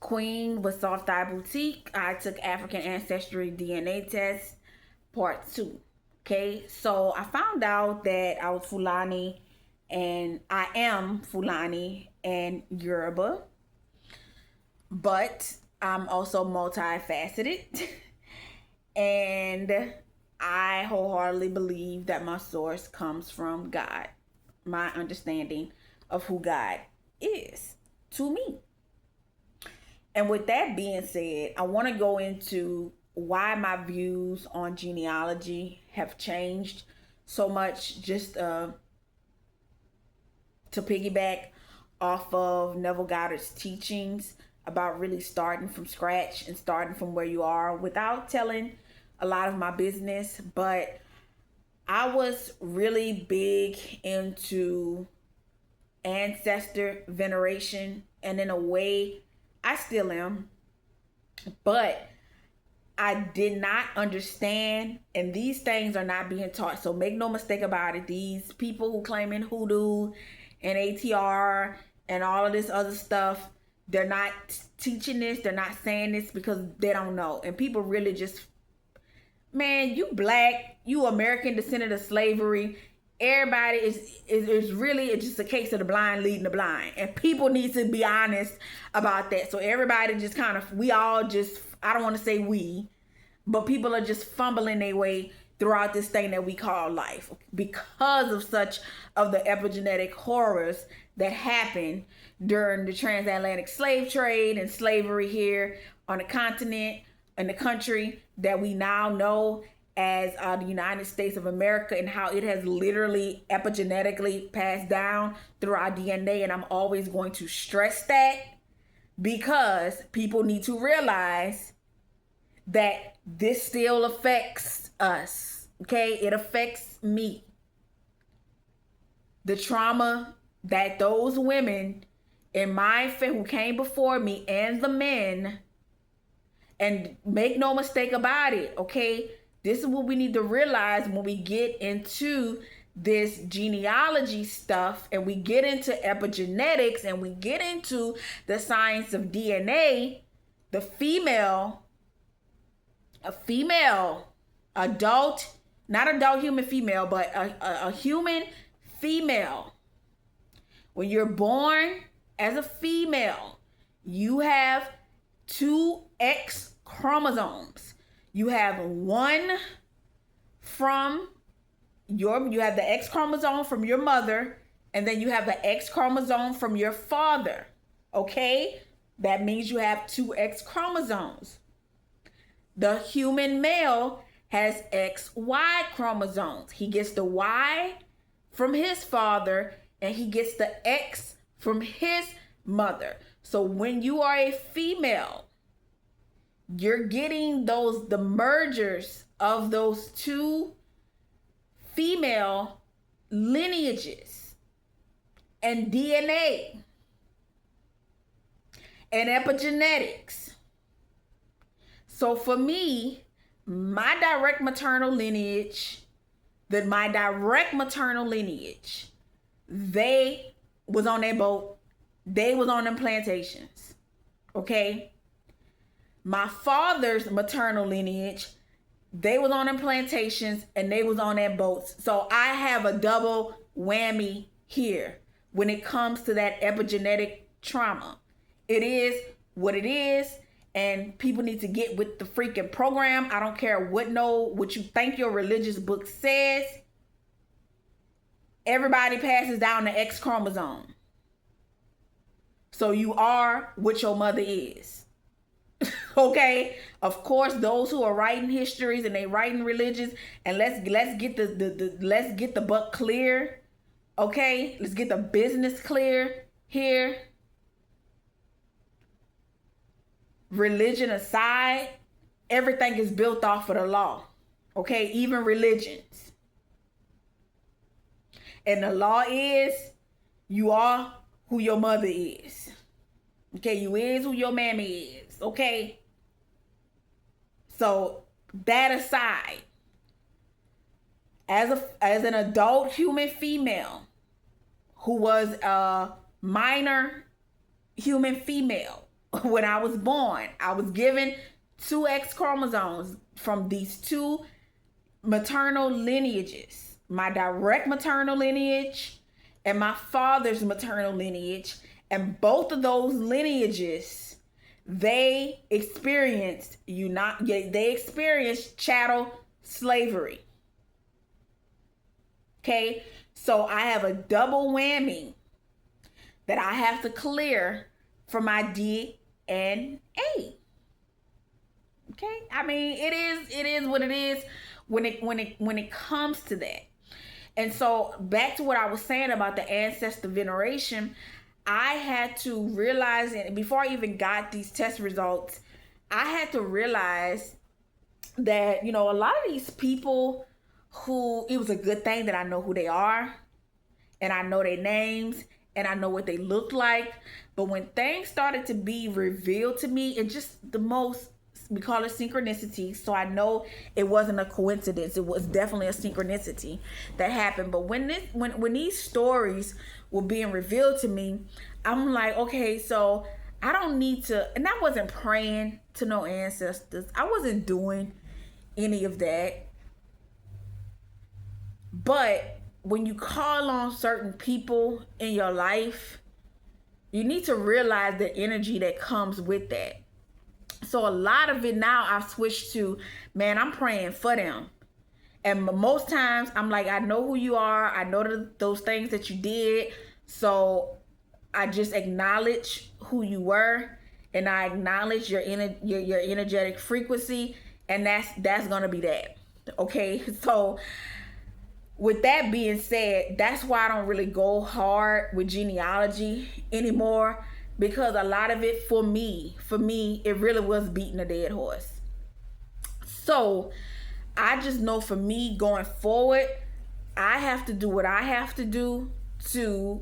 Queen with Soft Eye Boutique. I took African Ancestry DNA test part 2. Okay, so I found out that I was Fulani, and I am Fulani and Yoruba, but I'm also multifaceted. And I wholeheartedly believe that my source comes from God, my understanding of who God is to me. And with that being said, I want to go into why my views on genealogy have changed so much, just to piggyback off of Neville Goddard's teachings about really starting from scratch and starting from where you are without telling a lot of my business. But I was really big into ancestor veneration, and in a way I still am, but I did not understand, and these things are not being taught. So make no mistake about it, these people who claim in hoodoo and ATR and all of this other stuff, they're not teaching this, they're not saying this because they don't know. And people really just, man, you black, you American descendant of slavery, everybody is really, it's just a case of the blind leading the blind, and people need to be honest about that. So everybody just kind of, we all just, I don't want to say we, but people are just fumbling their way throughout this thing that we call life because of such of the epigenetic horrors that happened during the transatlantic slave trade and slavery here on the continent, in the country that we now know as the United States of America, and how it has literally epigenetically passed down through our DNA. And I'm always going to stress that because people need to realize that this still affects us. Okay, it affects me. The trauma that those women in my family who came before me, and the men, and make no mistake about it, okay, this is what we need to realize when we get into this genealogy stuff, and we get into epigenetics, and we get into the science of DNA. A female adult, not adult human female, but a human female, when you're born as a female, you have 2 X chromosomes. You have one from you have the X chromosome from your mother, and then you have the X chromosome from your father. Okay? That means you have 2 X chromosomes. The human male has XY chromosomes. He gets the Y from his father, and he gets the X from his mother. So when you are a female, you're getting the mergers of those 2 female lineages and DNA and epigenetics. So for me, my direct maternal lineage, they was on their boat. They was on them plantations. Okay? My father's maternal lineage, they was on them plantations and they was on their boats. So I have a double whammy here when it comes to that epigenetic trauma. It is what it is, and people need to get with the freaking program. I don't care what you think your religious book says. Everybody passes down the X chromosome. So you are what your mother is. Okay, of course, those who are writing histories and they writing religions, and let's get the buck clear. Okay, let's get the business clear here. Religion aside, everything is built off of the law. Okay, even religions. And the law is, you are who your mother is. Okay, you is who your mammy is. Okay. So that aside, as an adult human female who was a minor human female, when I was born. I was given two X chromosomes from these two maternal lineages, my direct maternal lineage and my father's maternal lineage. And both of those lineages, they experienced chattel slavery. Okay, so I have a double whammy that I have to clear for my DNA. Okay, I mean it is what it is when it comes to that. And so back to what I was saying about the ancestor veneration, I had to realize, and before I even got these test results, I had to realize that, a lot of these people who, it was a good thing that I know who they are and I know their names and I know what they look like. But when things started to be revealed to me, it just the most, we call it synchronicity. So I know it wasn't a coincidence. It was definitely a synchronicity that happened. But when these stories were being revealed to me, I'm like, okay, so I don't need to, and I wasn't praying to no ancestors. I wasn't doing any of that. But when you call on certain people in your life, you need to realize the energy that comes with that. So a lot of it now I've switched to, man, I'm praying for them. And most times I'm like, I know who you are. I know those things that you did. So I just acknowledge who you were, and I acknowledge your energetic frequency, and that's gonna be that. Okay, so with that being said, that's why I don't really go hard with genealogy anymore, because a lot of it for me, it really was beating a dead horse. So I just know for me going forward, I have to do what I have to do to,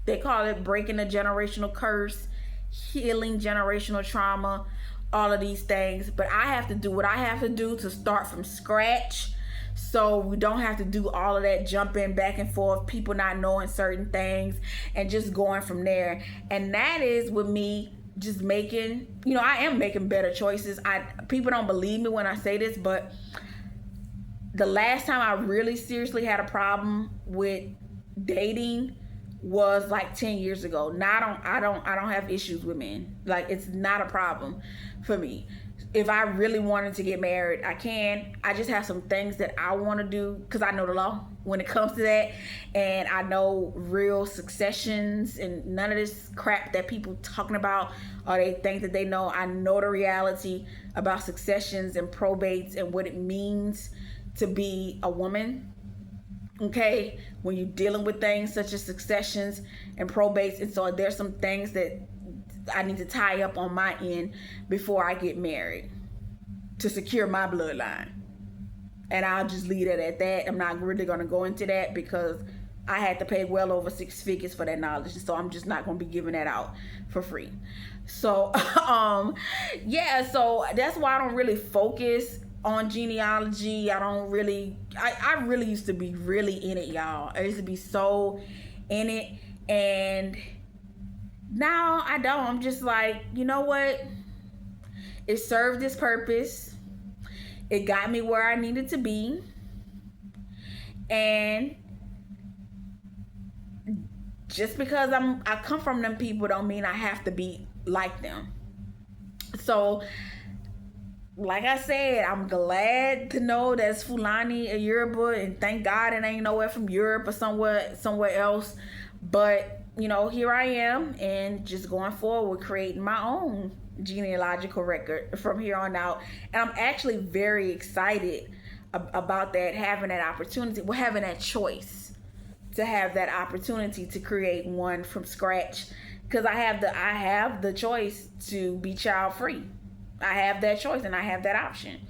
they call it breaking a generational curse, healing generational trauma, all of these things. But I have to do what I have to do to start from scratch, so we don't have to do all of that jumping back and forth, people not knowing certain things, and just going from there. And that is with me just making, I am making better choices. People don't believe me when I say this, but the last time I really seriously had a problem with dating was like 10 years ago. Now I don't have issues with men. Like, it's not a problem for me. If I really wanted to get married, I can. I just have some things that I want to do, because I know the law when it comes to that, and I know real successions and none of this crap that people talking about, or they think that they know. I know the reality about successions and probates and what it means to be a woman. Okay, when you're dealing with things such as successions and probates. And so there's some things that I need to tie up on my end before I get married to secure my bloodline. And I'll just leave it at that. I'm not really going to go into that, because I had to pay well over 6 figures for that knowledge. So I'm just not going to be giving that out for free. So, yeah, so that's why I don't really focus on genealogy. I really used to be really in it, y'all. I used to be so in it, and now I don't. I'm just like, you know what? It served its purpose. It got me where I needed to be, and just because I come from them people don't mean I have to be like them. So, like I said, I'm glad to know that's Fulani or Yoruba, and thank God it ain't nowhere from Europe or somewhere else. But, here I am, and just going forward, creating my own genealogical record from here on out. And I'm actually very excited about that, having that opportunity, having that choice to have that opportunity to create one from scratch, because I have the choice to be child free. I have that choice, and I have that option.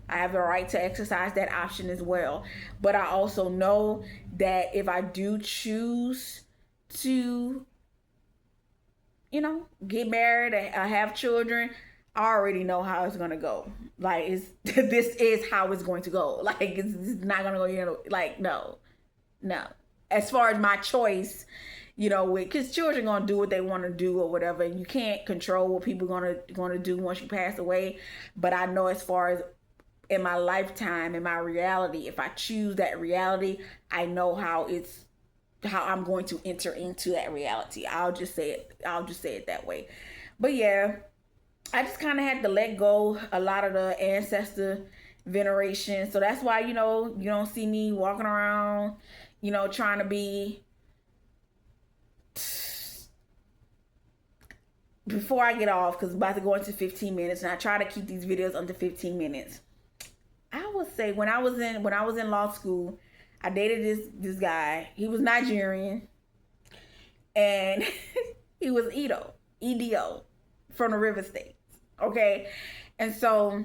I have the right to exercise that option as well. But I also know that if I do choose to, get married, I have children, I already know how it's going to go. Like, this is how it's going to go. Like, it's not going to go, no. As far as my choice, because children gonna do what they want to do or whatever, and you can't control what people gonna do once you pass away. But I know as far as in my lifetime, in my reality, if I choose that reality, I know how I'm going to enter into that reality. I'll just say it that way. But yeah, I just kind of had to let go a lot of the ancestor veneration. So that's why, you don't see me walking around, trying to be. Before I get off, because I'm about to go into 15 minutes, and I try to keep these videos under 15 minutes. I would say when I was in law school, I dated this guy. He was Nigerian, and he was Edo, from the river states. Okay, and so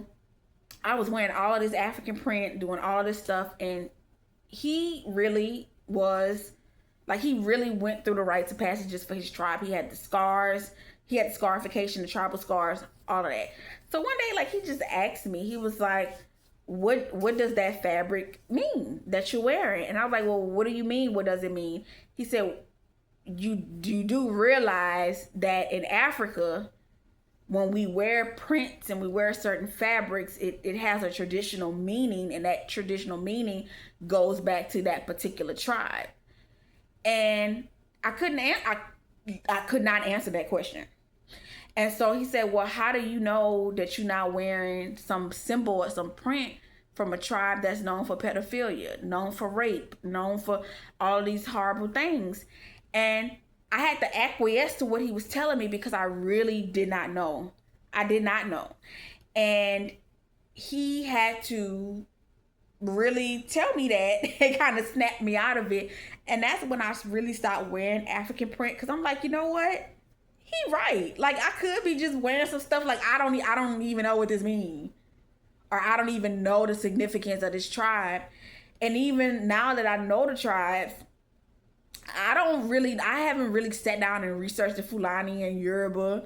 I was wearing all of this African print, doing all of this stuff, and he really was like, he really went through the rites of passages for his tribe. He had the scars, he had the scarification, the tribal scars, all of that. So one day, like, he just asked me, he was like, what does that fabric mean that you're wearing? And I was like, well, what do you mean? What does it mean? He said, you do realize that in Africa, when we wear prints and we wear certain fabrics, it has a traditional meaning, and that traditional meaning goes back to that particular tribe. And I could not answer that question. And so he said, well, how do you know that you're not wearing some symbol or some print from a tribe that's known for pedophilia, known for rape, known for all of these horrible things? And I had to acquiesce to what he was telling me, because I really did not know. I did not know. And he had to really tell me that and kind of snap me out of it. And that's when I really stopped wearing African print, because I'm like, you know what? He right. Like, I could be just wearing some stuff like I don't even know what this means, or I don't even know the significance of this tribe. And even now that I know the tribes, I haven't really sat down and researched the Fulani and Yoruba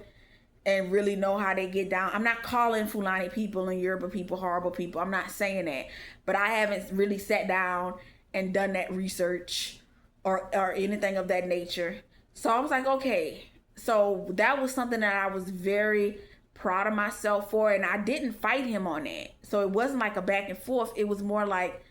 and really know how they get down. I'm not calling Fulani people and Yoruba people horrible people. I'm not saying that. But I haven't really sat down and done that research or anything of that nature. So I was like, okay. So that was something that I was very proud of myself for, and I didn't fight him on that. So it wasn't like a back and forth. It was more like,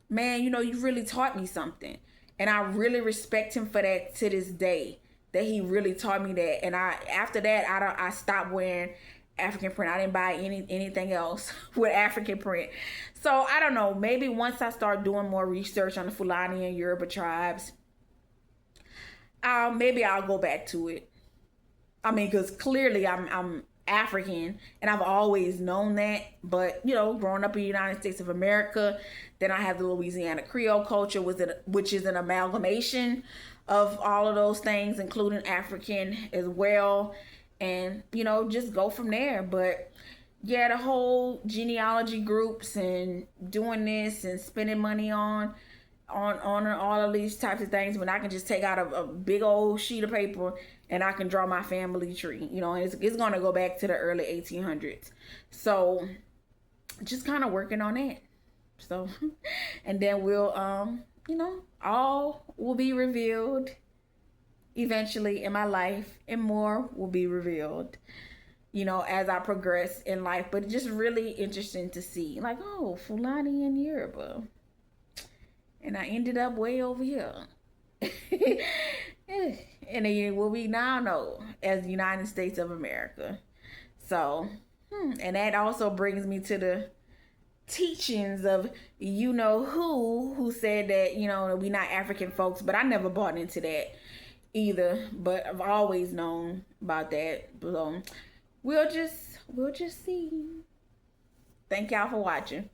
man, you really taught me something. And I really respect him for that to this day, that he really taught me that. And after that, I stopped wearing African print. I didn't buy anything else with African print. So I don't know, maybe once I start doing more research on the Fulani and Yoruba tribes, maybe I'll go back to it. I mean, because clearly I'm African, and I've always known that. But growing up in the United States of America, then I have the Louisiana Creole culture, which is an amalgamation of all of those things, including African as well, and just go from there. But yeah, the whole genealogy groups and doing this and spending money on all of these types of things, when I can just take out a big old sheet of paper and I can draw my family tree, and it's going to go back to the early 1800s. So just kind of working on that. So, and then we'll, all will be revealed eventually in my life, and more will be revealed, as I progress in life. But just really interesting to see, like, oh, Fulani and Yoruba. And I ended up way over here. And then what we now know as the United States of America. So, and that also brings me to the teachings of who said that, we not African folks. But I never bought into that either. But I've always known about that. So we'll just see. Thank y'all for watching.